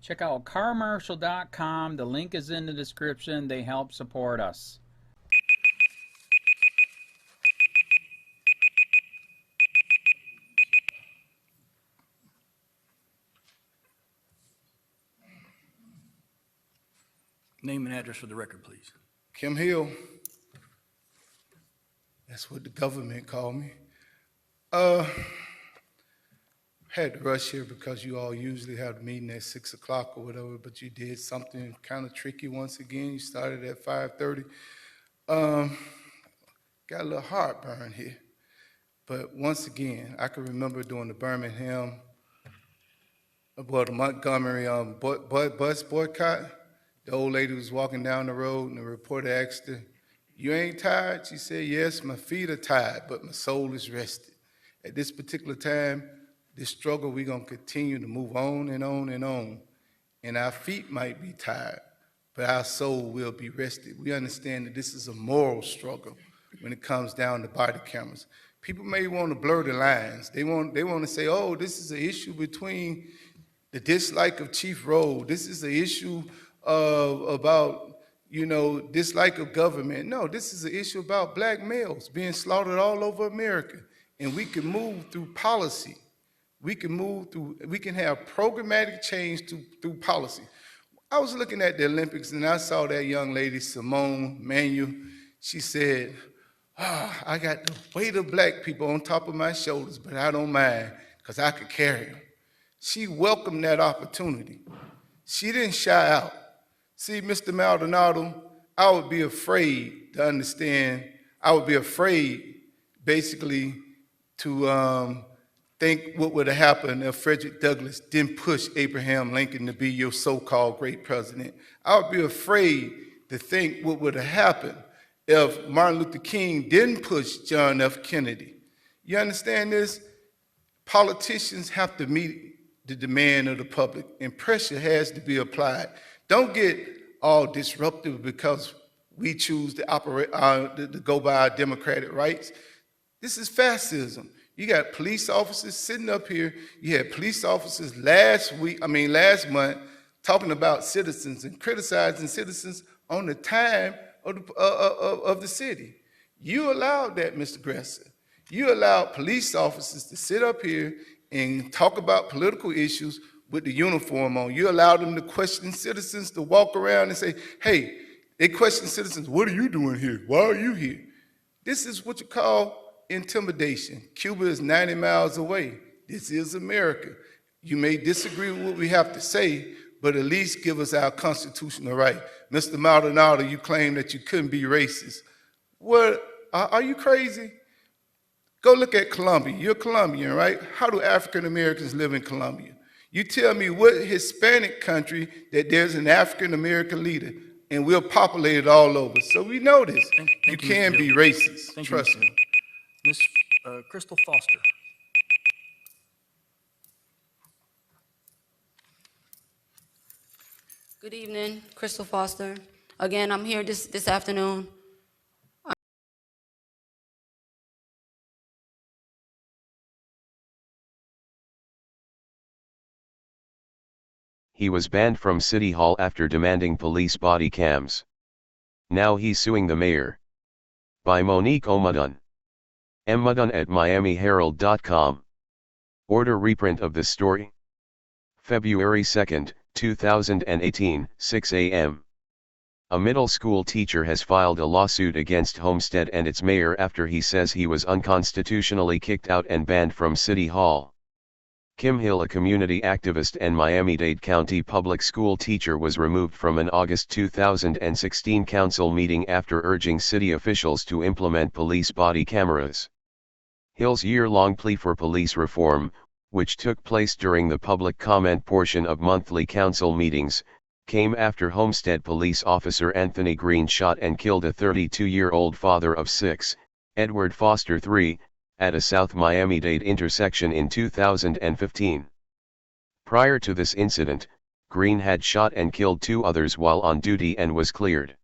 Check out carmarshal.com. The link is in the description. They help support us. Name and address for the record, please. Kim Hill. That's what the government called me. Had to rush here because you all usually have the meeting at 6 o'clock or whatever, but you did something kind of tricky once again. You started at 5:30. Got a little heartburn here. But once again, I can remember doing the Birmingham, the Montgomery bus boycott. The old lady was walking down the road and the reporter asked her, "You ain't tired?" She said, "Yes, my feet are tired, but my soul is rested." At this particular time, this struggle, we're gonna continue to move on and on and on. And our feet might be tired, but our soul will be rested. We understand that this is a moral struggle when it comes down to body cameras. People may want to blur the lines. They want to say, oh, this is an issue between the dislike of Chief Roll. This is an issue about, dislike of government. No, this is an issue about black males being slaughtered all over America. And we can move through policy. We can have programmatic change through policy. I was looking at the Olympics and I saw that young lady, Simone Manuel. She said, I got the weight of black people on top of my shoulders, but I don't mind because I could carry them. She welcomed that opportunity. She didn't shy out. See, Mr. Maldonado, I would be afraid to understand. I would be afraid, basically, to think what would have happened if Frederick Douglass didn't push Abraham Lincoln to be your so-called great president. I would be afraid to think what would have happened if Martin Luther King didn't push John F. Kennedy. You understand this? Politicians have to meet the demand of the public, and pressure has to be applied. Don't get all disruptive because we choose to operate, to go by our democratic rights. This is fascism. You got police officers sitting up here. You had police officers last month talking about citizens and criticizing citizens on the time of the city. You allowed that, Mr. Gresser. You allowed police officers to sit up here and talk about political issues with the uniform on. You allowed them to question citizens, to walk around and say, hey, they question citizens, what are you doing here? Why are you here? This is what you call intimidation. Cuba is 90 miles away. This is America. You may disagree with what we have to say, but at least give us our constitutional right. Mr. Maldonado, you claim that you couldn't be racist. What, are you crazy? Go look at Colombia. You're Colombian, right? How do African Americans live in Colombia? You tell me what Hispanic country that there's an African American leader, and we're populated all over. So we know this. You can be racist. Trust me. Ms. Crystal Foster. Good evening, Crystal Foster. Again, I'm here this afternoon. He was banned from City Hall after demanding police body cams. Now he's suing the mayor. By Monique Omadun. Mmadun at miamiherald.com. Order reprint of this story. February 2, 2018, 6 a.m. A middle school teacher has filed a lawsuit against Homestead and its mayor after he says he was unconstitutionally kicked out and banned from City Hall. Kim Hill, a community activist and Miami-Dade County public school teacher, was removed from an August 2016 council meeting after urging city officials to implement police body cameras. Hill's year-long plea for police reform, which took place during the public comment portion of monthly council meetings, came after Homestead police officer Anthony Green shot and killed a 32-year-old father of 6, Edward Foster III, at a South Miami-Dade intersection in 2015. Prior to this incident, Green had shot and killed 2 others while on duty and was cleared.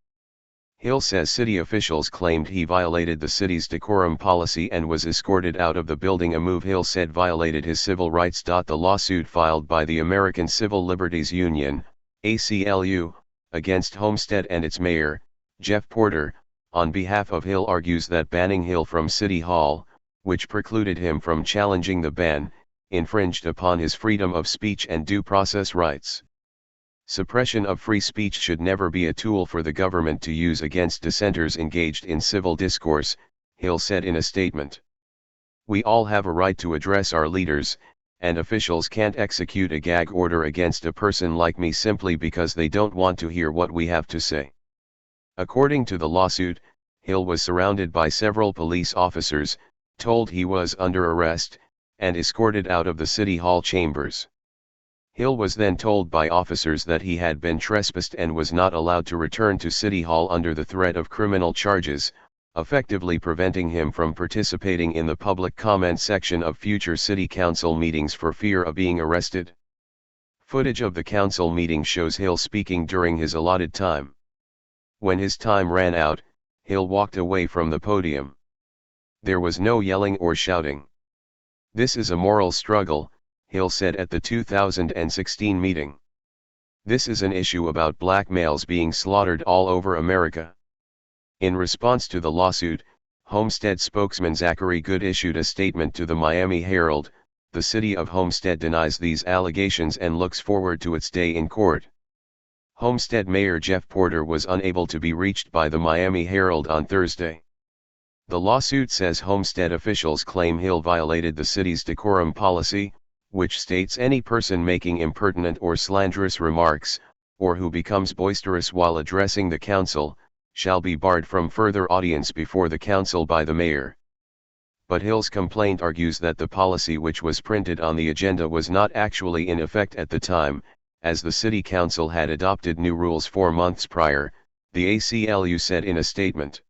Hill says city officials claimed he violated the city's decorum policy and was escorted out of the building, a move Hill said violated his civil rights. The lawsuit filed by the American Civil Liberties Union, ACLU, against Homestead and its mayor, Jeff Porter, on behalf of Hill argues that banning Hill from City Hall, which precluded him from challenging the ban, infringed upon his freedom of speech and due process rights. Suppression of free speech should never be a tool for the government to use against dissenters engaged in civil discourse, Hill said in a statement. We all have a right to address our leaders, and officials can't execute a gag order against a person like me simply because they don't want to hear what we have to say. According to the lawsuit, Hill was surrounded by several police officers, told he was under arrest, and escorted out of the City Hall chambers. Hill was then told by officers that he had been trespassed and was not allowed to return to City Hall under the threat of criminal charges, effectively preventing him from participating in the public comment section of future city council meetings for fear of being arrested. Footage of the council meeting shows Hill speaking during his allotted time. When his time ran out, Hill walked away from the podium. There was no yelling or shouting. This is a moral struggle, Hill said at the 2016 meeting. This is an issue about black males being slaughtered all over America. In response to the lawsuit, Homestead spokesman Zachary Good issued a statement to the Miami Herald. The city of Homestead denies these allegations and looks forward to its day in court. Homestead Mayor Jeff Porter was unable to be reached by the Miami Herald on Thursday. The lawsuit says Homestead officials claim Hill violated the city's decorum policy, which states any person making impertinent or slanderous remarks, or who becomes boisterous while addressing the council, shall be barred from further audience before the council by the mayor. But Hill's complaint argues that the policy which was printed on the agenda was not actually in effect at the time, as the city council had adopted new rules 4 months prior, the ACLU said in a statement.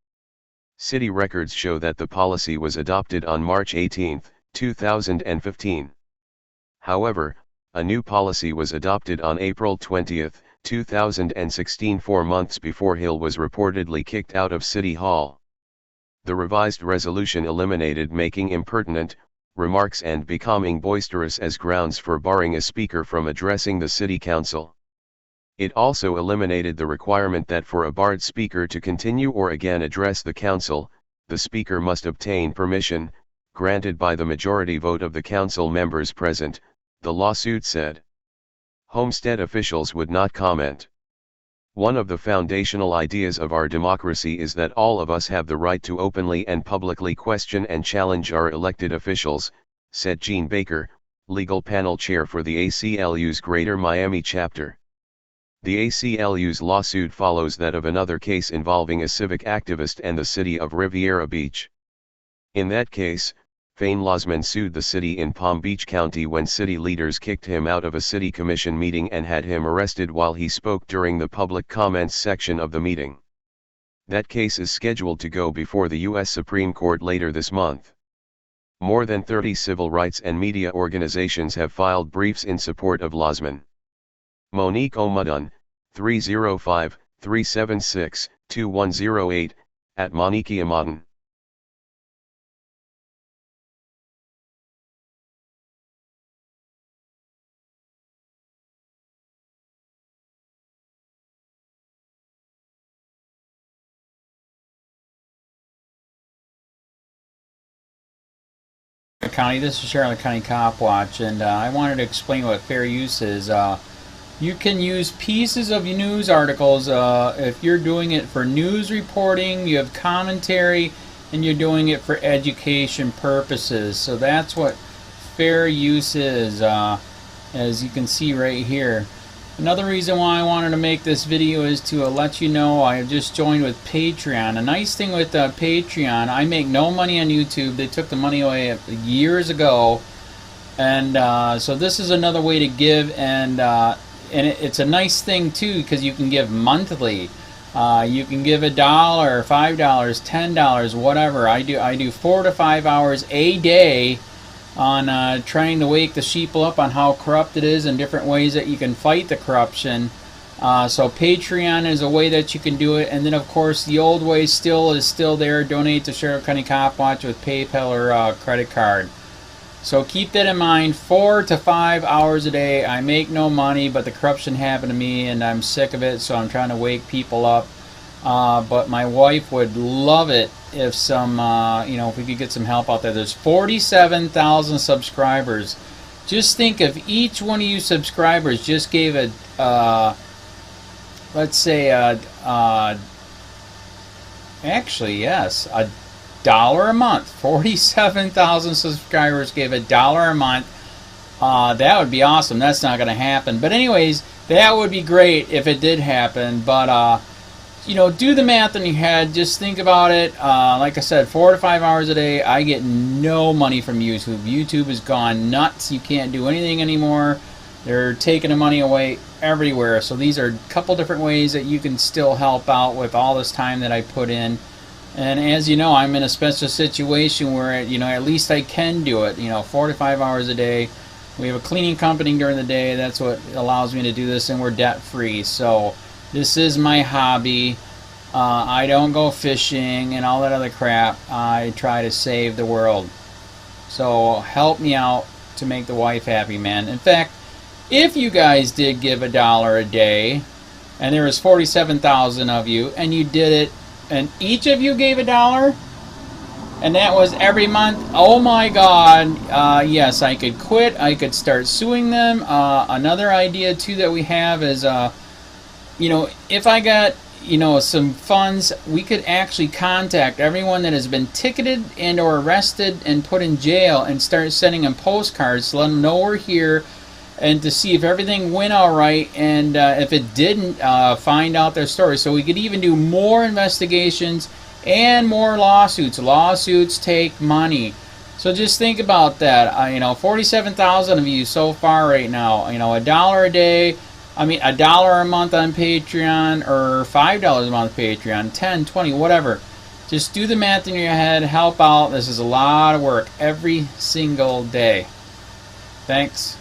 City records show that the policy was adopted on March 18, 2015. However, a new policy was adopted on April 20, 2016, 4 months before Hill was reportedly kicked out of City Hall. The revised resolution eliminated making impertinent remarks and becoming boisterous as grounds for barring a speaker from addressing the city council. It also eliminated the requirement that for a barred speaker to continue or again address the council, the speaker must obtain permission, granted by the majority vote of the council members present, the lawsuit said. Homestead officials would not comment. One of the foundational ideas of our democracy is that all of us have the right to openly and publicly question and challenge our elected officials, said Gene Baker, legal panel chair for the ACLU's Greater Miami chapter. The ACLU's lawsuit follows that of another case involving a civic activist and the city of Riviera Beach. In that case, Fane Losman sued the city in Palm Beach County when city leaders kicked him out of a city commission meeting and had him arrested while he spoke during the public comments section of the meeting. That case is scheduled to go before the U.S. Supreme Court later this month. More than 30 civil rights and media organizations have filed briefs in support of Losman. Monique Omadun, 305-376-2108, at Monique Omadun. County, this is Charlotte County COPWATCH, and I wanted to explain what fair use is. You can use pieces of news articles if you're doing it for news reporting, you have commentary, and you're doing it for education purposes. So that's what fair use is, as you can see right here. Another reason why I wanted to make this video is to let you know I just joined with Patreon. A nice thing with Patreon, I make no money on YouTube. They took the money away years ago, and so this is another way to give, and it's a nice thing too because you can give monthly. You can give $1, $5, $10, whatever. I do 4 to 5 hours a day on trying to wake the sheeple up on how corrupt it is and different ways that you can fight the corruption. So Patreon is a way that you can do it, and then of course the old way is still there. Donate to Sheriff County Cop Watch with PayPal or credit card. So keep that in mind. 4 to 5 hours a day. I make no money, but the corruption happened to me, and I'm sick of it. So I'm trying to wake people up. But my wife would love it if some, if we could get some help out there. There's 47,000 subscribers. Just think if each one of you subscribers just gave a, let's say, actually, yes, $1 a month. 47,000 subscribers gave $1 a month. That would be awesome. That's not going to happen. But anyways, that would be great if it did happen. But, do the math in your head. Just think about it. Like I said, 4 to 5 hours a day. I get no money from YouTube. YouTube has gone nuts. You can't do anything anymore. They're taking the money away everywhere. So these are a couple different ways that you can still help out with all this time that I put in. And as you know, I'm in a special situation where, at least I can do it, 4 to 5 hours a day. We have a cleaning company during the day. That's what allows me to do this, and we're debt free. So this is my hobby. I don't go fishing and all that other crap. I try to save the world. So help me out to make the wife happy, man. In fact, if you guys did give $1 a day, and there was 47,000 of you, and you did it, and each of you gave $1, and that was every month, oh my God, yes, I could quit. I could start suing them. Another idea too that we have is, if I got, some funds, we could actually contact everyone that has been ticketed and or arrested and put in jail and start sending them postcards to let them know we're here, and to see if everything went all right, and if it didn't, find out their story. So we could even do more investigations and more lawsuits. Lawsuits take money. So just think about that. 47,000 of you so far right now. $1 a day. $1 a month on Patreon, or $5 a month Patreon, 10, 20, whatever. Just do the math in your head. Help out. This is a lot of work every single day. Thanks.